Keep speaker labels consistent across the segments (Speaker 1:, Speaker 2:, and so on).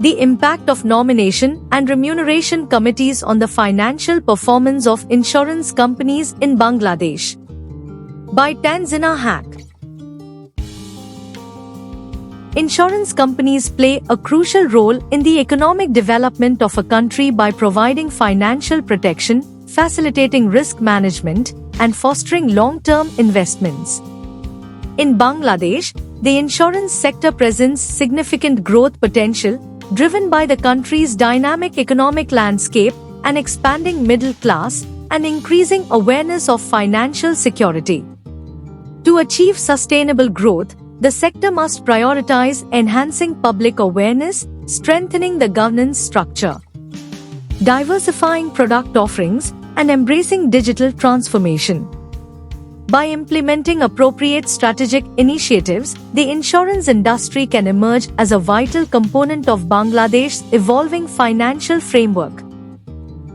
Speaker 1: The impact of nomination and remuneration committees on the financial performance of insurance companies in Bangladesh. By Tanzina Hack. Insurance companies play a crucial role in the economic development of a country by providing financial protection, facilitating risk management, and fostering long-term investments. In Bangladesh, the insurance sector presents significant growth potential, driven by the country's dynamic economic landscape, an expanding middle class, and increasing awareness of financial security. To achieve sustainable growth, the sector must prioritize enhancing public awareness, strengthening the governance structure, diversifying product offerings, and embracing digital transformation. By implementing appropriate strategic initiatives, the insurance industry can emerge as a vital component of Bangladesh's evolving financial framework.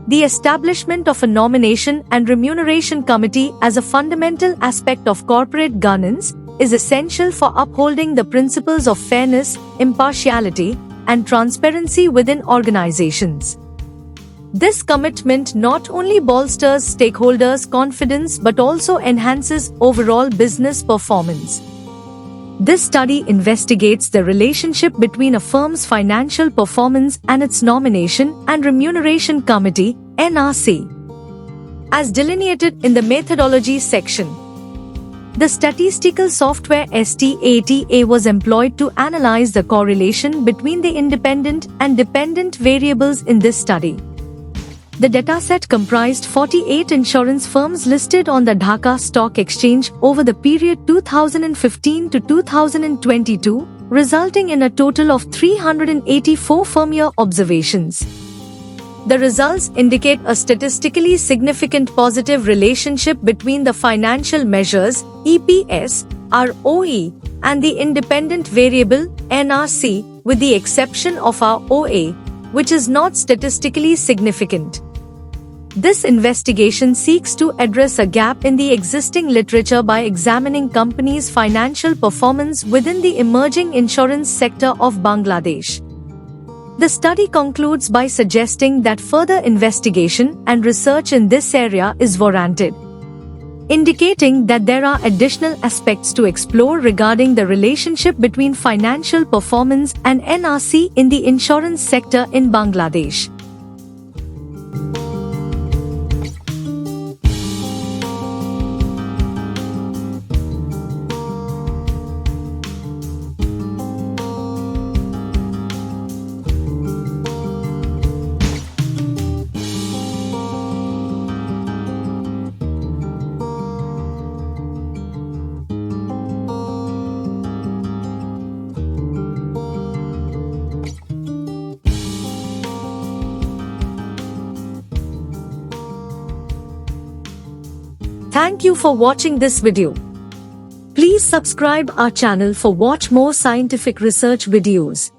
Speaker 1: The establishment of a nomination and remuneration committee as a fundamental aspect of corporate governance is essential for upholding the principles of fairness, impartiality, and transparency within organizations. This commitment not only bolsters stakeholders' confidence but also enhances overall business performance. This study investigates the relationship between a firm's financial performance and its nomination and remuneration committee, NRC. As delineated in the methodology section, the statistical software STATA was employed to analyze the correlation between the independent and dependent variables in this study. The dataset comprised 48 insurance firms listed on the Dhaka Stock Exchange over the period 2015 to 2022, resulting in a total of 384 firm-year observations. The results indicate a statistically significant positive relationship between the financial measures, EPS, ROE, and the independent variable, NRC, with the exception of ROA, which is not statistically significant. This investigation seeks to address a gap in the existing literature by examining companies' financial performance within the emerging insurance sector of Bangladesh. The study concludes by suggesting that further investigation and research in this area is warranted, indicating that there are additional aspects to explore regarding the relationship between financial performance and NRC in the insurance sector in Bangladesh. Thank you for watching this video. Please subscribe our channel for watch more scientific research videos.